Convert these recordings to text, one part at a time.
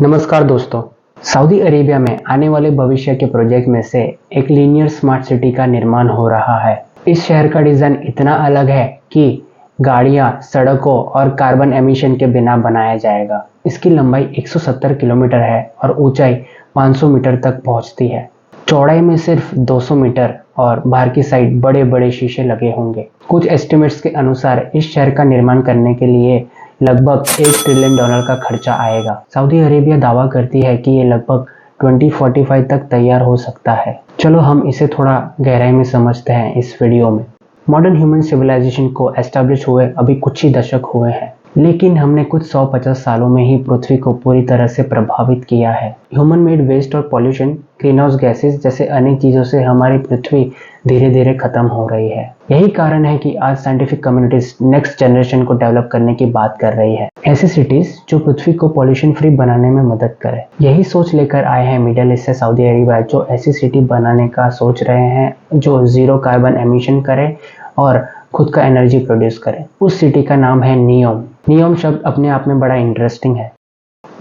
नमस्कार दोस्तों। Saudi Arabia में आने वाले भविष्य के प्रोजेक्ट में से एक लीनियर स्मार्ट सिटी का निर्माण हो रहा है। इस शहर का डिज़ाइन इतना अलग है कि गाड़ियां, सड़कों और कार्बन एमिशन के बिना बनाया जाएगा। इसकी लंबाई 170 किलोमीटर है और ऊंचाई 500 मीटर तक पहुंचती है। चौड़ाई में सिर्फ 200 मीटर और बाहर की साइड बड़े बड़े शीशे लगे होंगे। कुछ एस्टिमेट्स के अनुसार इस शहर का निर्माण करने के लिए लगभग $1 ट्रिलियन का खर्चा आएगा। सऊदी अरेबिया दावा करती है कि ये लगभग 2045 तक तैयार हो सकता है। चलो हम इसे थोड़ा गहराई में समझते हैं इस वीडियो में। मॉडर्न ह्यूमन सिविलाइजेशन को एस्टैब्लिश हुए अभी कुछ ही दशक हुए हैं, लेकिन हमने कुछ 150 सालों में ही पृथ्वी को पूरी तरह से प्रभावित किया है। ह्यूमन मेड वेस्ट और पॉल्यूशन, ग्रीन हाउस गैसेज जैसे अनेक चीजों से हमारी पृथ्वी धीरे धीरे खत्म हो रही है। यही कारण है कि आज साइंटिफिक कम्युनिटीज नेक्स्ट जनरेशन को डेवलप करने की बात कर रही है, ऐसी सिटीज जो पृथ्वी को पॉल्यूशन फ्री बनाने में मदद करे। यही सोच लेकर आए हैं मिडिल ईस्ट से सऊदी अरेबिया, जो ऐसी सिटी बनाने का सोच रहे हैं जो जीरो कार्बन एमिशन करे और खुद का एनर्जी प्रोड्यूस करे। उस सिटी का नाम है नियोम। नियोम शब्द अपने आप में बड़ा इंटरेस्टिंग है।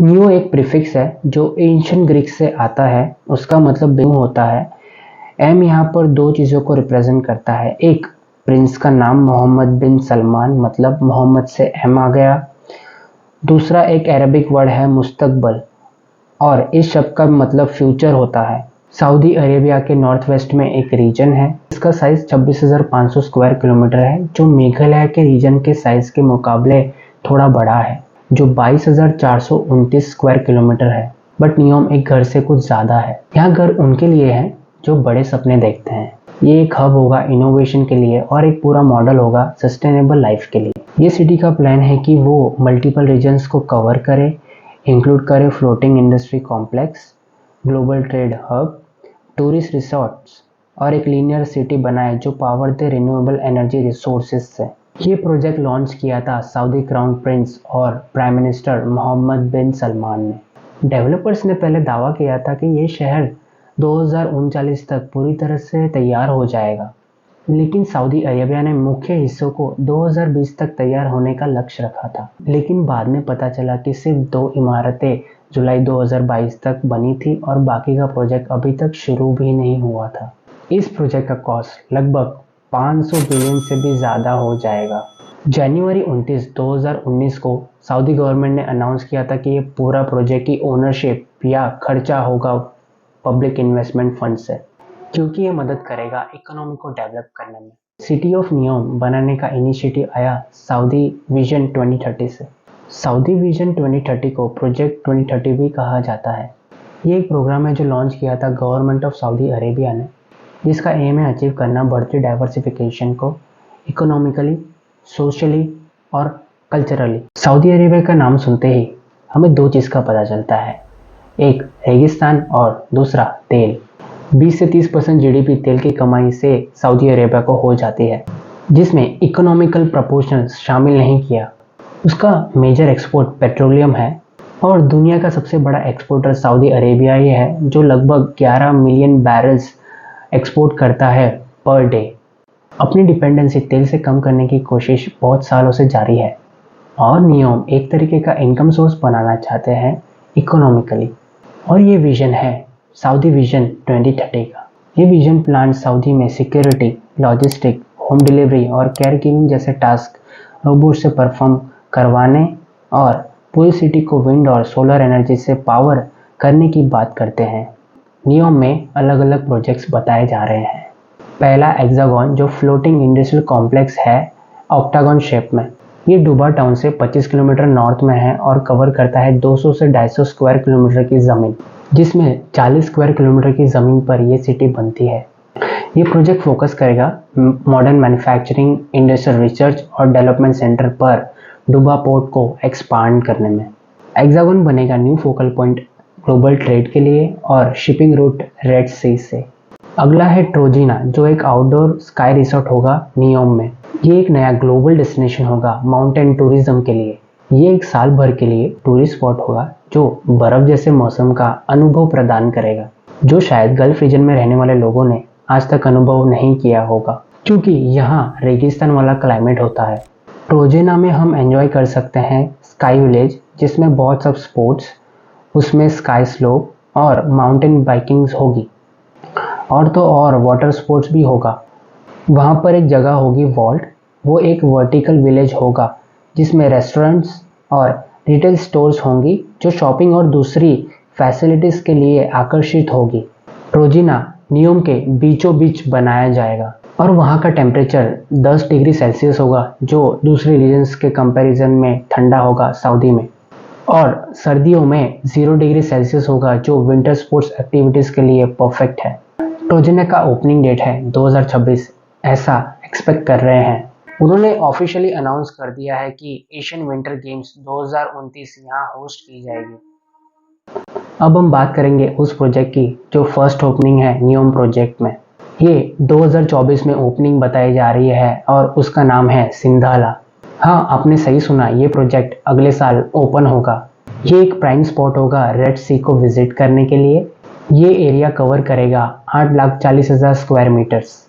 नियो एक प्रीफिक्स है जो एंशिएंट ग्रीक से आता है। उसका मतलब न्यू होता है। एम यहाँ पर दो चीज़ों को रिप्रेजेंट करता है। एक, प्रिंस का नाम मोहम्मद बिन सलमान, मतलब मोहम्मद से एम आ गया। दूसरा एक अरबिक वर्ड है मुस्तकबल, और इस शब्द का मतलब फ्यूचर होता है। सऊदी अरेबिया के नॉर्थ वेस्ट में एक रीजन है। इसका साइज 26,500 स्क्वायर किलोमीटर है, जो मेघालय के रीजन के साइज के मुकाबले थोड़ा बड़ा है, जो 22,429 स्क्वायर किलोमीटर है। बट नियोम एक घर से कुछ ज़्यादा है। यहाँ घर उनके लिए है जो बड़े सपने देखते हैं। ये एक हब होगा इनोवेशन के लिए और एक पूरा मॉडल होगा सस्टेनेबल लाइफ के लिए। ये सिटी का प्लान है कि वो मल्टीपल रीजन्स को कवर करे, इंक्लूड करे floating industry complex, global trade hub, tourist resorts और एक लीनियर सिटी बनाए जो पावर दे रिन्यूएबल एनर्जी रिसोर्सेज से। ये प्रोजेक्ट लॉन्च किया था सऊदी क्राउन प्रिंस और प्राइम मिनिस्टर मोहम्मद बिन सलमान ने। डेवलपर्स ने पहले दावा किया था कि ये शहर 2039 तक पूरी तरह से तैयार हो जाएगा, लेकिन सऊदी अरेबिया ने मुख्य हिस्सों को 2020 तक तैयार होने का लक्ष्य रखा था। लेकिन बाद में पता चला कि सिर्फ 2 इमारतें जुलाई 2022 तक बनी थी और बाकी का प्रोजेक्ट अभी तक शुरू भी नहीं हुआ था। इस प्रोजेक्ट का कॉस्ट लगभग 500 बिलियन से भी ज़्यादा हो जाएगा। जनवरी 29, 2019 को सऊदी गवर्नमेंट ने अनाउंस किया था कि ये पूरा प्रोजेक्ट की ओनरशिप या खर्चा होगा पब्लिक इन्वेस्टमेंट फंड से, क्योंकि ये मदद करेगा इकोनॉमी को डेवलप करने में। सिटी ऑफ नियोम बनाने का इनिशिएटिव आया सऊदी विजन 2030 से। सऊदी विजन 2030 को प्रोजेक्ट 2030 भी कहा जाता है। ये एक प्रोग्राम है जो लॉन्च किया था गवर्नमेंट ऑफ सऊदी अरेबिया ने, जिसका एम है अचीव करना बढ़ती डाइवर्सिफिकेशन को इकोनॉमिकली, सोशली और कल्चरली। सऊदी अरेबिया का नाम सुनते ही हमें दो चीज़ का पता चलता है, एक रेगिस्तान और दूसरा तेल। 20 से 30% जीडीपी तेल की कमाई से सऊदी अरेबिया को हो जाती है, जिसमें इकोनॉमिकल प्रपोर्शन शामिल नहीं किया। उसका मेजर एक्सपोर्ट पेट्रोलियम है और दुनिया का सबसे बड़ा एक्सपोर्टर सऊदी अरेबिया ही है, जो लगभग 11 मिलियन बैरल्स एक्सपोर्ट करता है पर डे। अपनी डिपेंडेंसी तेल से कम करने की कोशिश बहुत सालों से जारी है और नियोम एक तरीके का इनकम सोर्स बनाना चाहते हैं इकोनॉमिकली। और ये विजन है सऊदी विजन 2030 का। ये विजन प्लान सऊदी में सिक्योरिटी, लॉजिस्टिक, होम डिलीवरी और केयर गिविंग जैसे टास्क रोबोट से परफॉर्म करवाने और पूरी सिटी को विंड और सोलर एनर्जी से पावर करने की बात करते हैं। नियोम में अलग अलग प्रोजेक्ट्स बताए जा रहे हैं। पहला हेक्सागन, जो फ्लोटिंग इंडस्ट्रियल कॉम्प्लेक्स है ऑक्टागन शेप में। ये डुबा टाउन से 25 किलोमीटर नॉर्थ में है और कवर करता है 200 से 250 स्क्वायर किलोमीटर की ज़मीन, जिसमें 40 स्क्वायर किलोमीटर की ज़मीन पर ये सिटी बनती है। ये प्रोजेक्ट फोकस करेगा मॉडर्न मैन्युफैक्चरिंग, इंडस्ट्रियल रिसर्च और डेवलपमेंट सेंटर पर डुबा पोर्ट को एक्सपांड करने में। हेक्सागन बनेगा new focal point global trade के लिए और शिपिंग रूट रेड सी से। अगला है ट्रोजिना, जो एक आउटडोर स्काई रिसोर्ट होगा नियोम में। ये एक नया ग्लोबल डेस्टिनेशन होगा माउंटेन टूरिज्म के लिए। ये एक साल भर के लिए टूरिस्ट स्पॉट होगा जो बर्फ जैसे मौसम का अनुभव प्रदान करेगा, जो शायद गल्फ रीजन में रहने वाले लोगों ने आज तक अनुभव नहीं किया होगा, क्योंकि यहाँ रेगिस्तान वाला क्लाइमेट होता है। ट्रोजिना में हम एंजॉय कर सकते हैं स्काई विलेज, जिसमें बहुत सब स्पोर्ट्स, उसमें स्काई स्लोप और माउंटेन बाइकिंग्स होगी और तो और वाटर स्पोर्ट्स भी होगा। वहाँ पर एक जगह होगी वॉल्ट, वो एक वर्टिकल विलेज होगा जिसमें रेस्टोरेंट्स और रिटेल स्टोर्स होंगी जो शॉपिंग और दूसरी फैसिलिटीज़ के लिए आकर्षित होगी। ट्रोजिना नियोम के बीचों बीच बनाया जाएगा और वहाँ का टेम्परेचर 10 डिग्री सेल्सियस होगा जो दूसरे रीजन्स के कंपैरिजन में ठंडा होगा सऊदी में, और सर्दियों में 0 डिग्री सेल्सियस होगा जो विंटर स्पोर्ट्स एक्टिविटीज़ के लिए परफेक्ट है। ट्रोजिना का ओपनिंग डेट है 2026, ऐसा एक्सपेक्ट कर रहे हैं। उन्होंने ऑफिशियली अनाउंस कर दिया है कि एशियन विंटर गेम्स 2029 यहाँ होस्ट की जाएगी। अब हम बात करेंगे उस प्रोजेक्ट की जो फर्स्ट ओपनिंग है नियोम प्रोजेक्ट में। ये 2024 में ओपनिंग बताई जा रही है और उसका नाम है सिंधाला। हाँ, आपने सही सुना, ये प्रोजेक्ट अगले साल ओपन होगा। ये एक प्राइम स्पॉट होगा रेड सी को विजिट करने के लिए। ये एरिया कवर करेगा 8,40,000 स्क्वायर मीटर्स।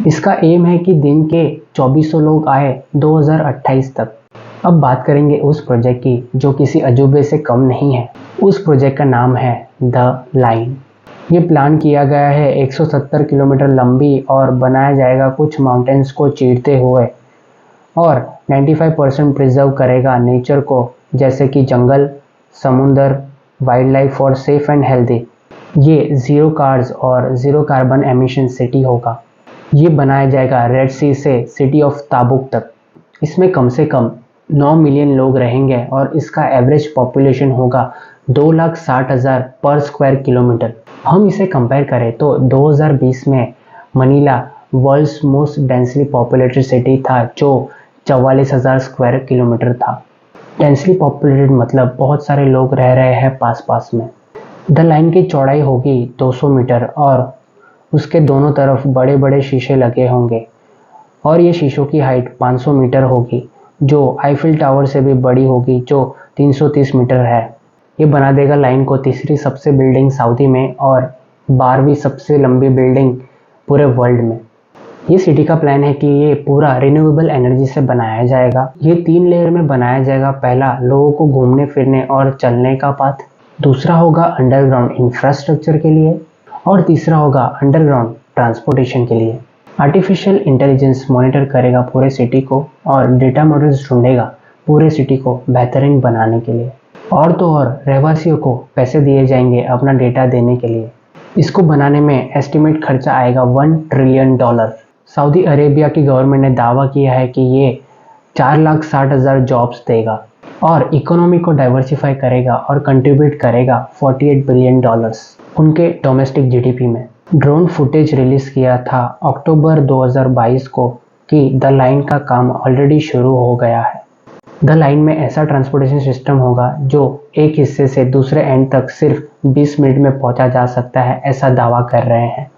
इसका एम है कि दिन के 2400 लोग आए 2028 तक। अब बात करेंगे उस प्रोजेक्ट की जो किसी अजूबे से कम नहीं है। उस प्रोजेक्ट का नाम है द लाइन। ये प्लान किया गया है 170 किलोमीटर लंबी और बनाया जाएगा कुछ माउंटेन्स को चीरते हुए और 95% प्रिजर्व करेगा नेचर को, जैसे कि जंगल, समुंदर, वाइल्ड लाइफ और सेफ एंड हेल्दी। ये ज़ीरो कार्स और ज़ीरो कार्बन एमिशन सिटी होगा। ये बनाया जाएगा रेड सी से सिटी ऑफ ताबुक तक। इसमें कम से कम 9 मिलियन लोग रहेंगे और इसका एवरेज पॉपुलेशन होगा 2,60,000 पर स्क्वायर किलोमीटर। हम इसे कंपेयर करें तो 2020 में Manila world's most densely populated city था जो 44,000 स्क्वायर किलोमीटर था। डेंसली पॉपुलेटेड मतलब बहुत सारे लोग रह रहे हैं पास पास में। द लाइन की चौड़ाई होगी 200 मीटर और उसके दोनों तरफ बड़े बड़े शीशे लगे होंगे और ये शीशों की हाइट 500 मीटर होगी जो आईफिल टावर से भी बड़ी होगी जो 330 मीटर है। ये बना देगा लाइन को तीसरी सबसे बिल्डिंग सऊदी में और 12वीं सबसे लंबी बिल्डिंग पूरे वर्ल्ड में। ये सिटी का प्लान है कि ये पूरा रिन्यूएबल एनर्जी से बनाया जाएगा। ये 3 लेयर में बनाया जाएगा। पहला, लोगों को घूमने फिरने और चलने का पाथ। दूसरा होगा अंडरग्राउंड इंफ्रास्ट्रक्चर के लिए और तीसरा होगा अंडरग्राउंड ट्रांसपोर्टेशन के लिए। आर्टिफिशियल इंटेलिजेंस मॉनिटर करेगा पूरे सिटी को और डेटा मॉडल्स ढूंढेगा पूरे सिटी को बेहतरीन बनाने के लिए। और तो और रहवासियों को पैसे दिए जाएंगे अपना डेटा देने के लिए। इसको बनाने में एस्टिमेट खर्चा आएगा $1 ट्रिलियन। सऊदी अरेबिया की गवर्नमेंट ने दावा किया है कि ये 4,60,000 जॉब्स देगा और इकोनॉमी को डाइवर्सिफाई करेगा और कंट्रीब्यूट करेगा $48 बिलियन उनके डोमेस्टिक जीडीपी में। ड्रोन फुटेज रिलीज किया था अक्टूबर 2022 को कि द लाइन का काम ऑलरेडी शुरू हो गया है। द लाइन में ऐसा ट्रांसपोर्टेशन सिस्टम होगा जो एक हिस्से से दूसरे एंड तक सिर्फ 20 मिनट में पहुंचा जा सकता है, ऐसा दावा कर रहे हैं।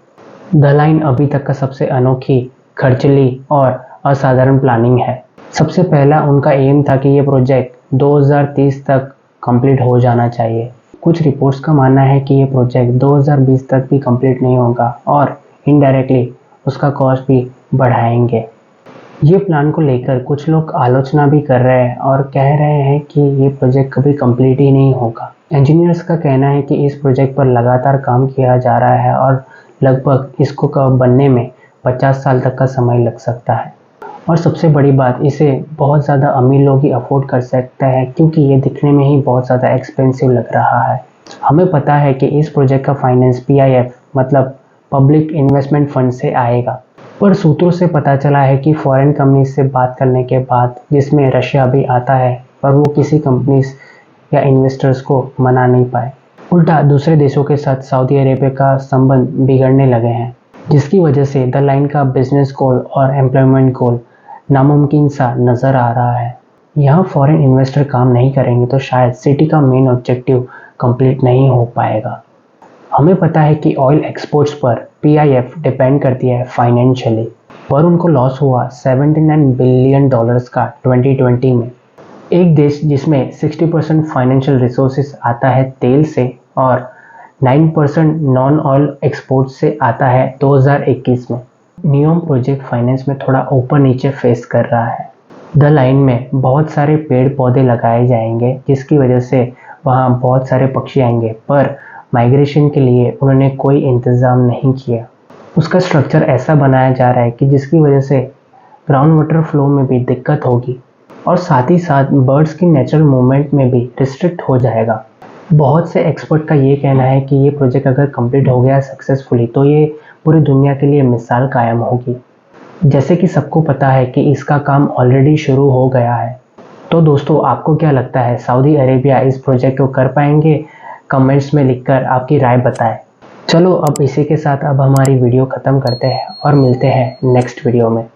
द लाइन अभी तक का सबसे अनोखी, खर्चीली और असाधारण प्लानिंग है। सबसे पहला उनका एम था कि ये प्रोजेक्ट 2030 तक कंप्लीट हो जाना चाहिए। कुछ रिपोर्ट्स का मानना है कि ये प्रोजेक्ट 2020 तक भी कंप्लीट नहीं होगा और इनडायरेक्टली उसका कॉस्ट भी बढ़ाएंगे। ये प्लान को लेकर कुछ लोग आलोचना भी कर रहे हैं और कह रहे हैं कि ये प्रोजेक्ट कभी कंप्लीट ही नहीं होगा। इंजीनियर्स का कहना है कि इस प्रोजेक्ट पर लगातार काम किया जा रहा है और लगभग इसको बनने में 50 साल तक का समय लग सकता है। और सबसे बड़ी बात, इसे बहुत ज़्यादा अमीर लोग ही अफोर्ड कर सकते हैं क्योंकि ये दिखने में ही बहुत ज़्यादा एक्सपेंसिव लग रहा है। हमें पता है कि इस प्रोजेक्ट का फाइनेंस PIF मतलब पब्लिक इन्वेस्टमेंट फंड से आएगा, पर सूत्रों से पता चला है कि फॉरेन कंपनीज से बात करने के बाद, जिसमें रशिया भी आता है, पर वो किसी कंपनीज या इन्वेस्टर्स को मना नहीं पाए। उल्टा दूसरे देशों के साथ सऊदी अरेबिया का संबंध बिगड़ने लगे हैं, जिसकी वजह से द लाइन का बिजनेस गोल और एम्प्लॉयमेंट गोल नामुमकिन सा नज़र आ रहा है। यहाँ फॉरेन इन्वेस्टर काम नहीं करेंगे तो शायद सिटी का मेन ऑब्जेक्टिव कंप्लीट नहीं हो पाएगा। हमें पता है कि ऑयल एक्सपोर्ट्स पर PIF डिपेंड करती है फाइनेंशियली, पर उनको लॉस हुआ $79 बिलियन का 2020 में। एक देश जिसमें 60% फाइनेंशियल रिसोर्सेज आता है तेल से और 9% नॉन ऑयल एक्सपोर्ट से आता है 2021 में। नियोम प्रोजेक्ट फाइनेंस में थोड़ा ऊपर नीचे फेस कर रहा है। द लाइन में बहुत सारे पेड़ पौधे लगाए जाएंगे जिसकी वजह से वहाँ बहुत सारे पक्षी आएंगे, पर माइग्रेशन के लिए उन्होंने कोई इंतज़ाम नहीं किया। उसका स्ट्रक्चर ऐसा बनाया जा रहा है कि जिसकी वजह से ग्राउंड वाटर फ्लो में भी दिक्कत होगी और साथ ही साथ बर्ड्स की नेचुरल मूवमेंट में भी रिस्ट्रिक्ट हो जाएगा। बहुत से एक्सपर्ट का ये कहना है कि ये प्रोजेक्ट अगर कंप्लीट हो गया सक्सेसफुली तो ये पूरी दुनिया के लिए मिसाल कायम होगी। जैसे कि सबको पता है कि इसका काम ऑलरेडी शुरू हो गया है। तो दोस्तों, आपको क्या लगता है, सऊदी अरेबिया इस प्रोजेक्ट को कर पाएंगे? कमेंट्स में लिखकर आपकी राय बताएं। चलो अब इसी के साथ अब हमारी वीडियो ख़त्म करते हैं और मिलते हैं नेक्स्ट वीडियो में।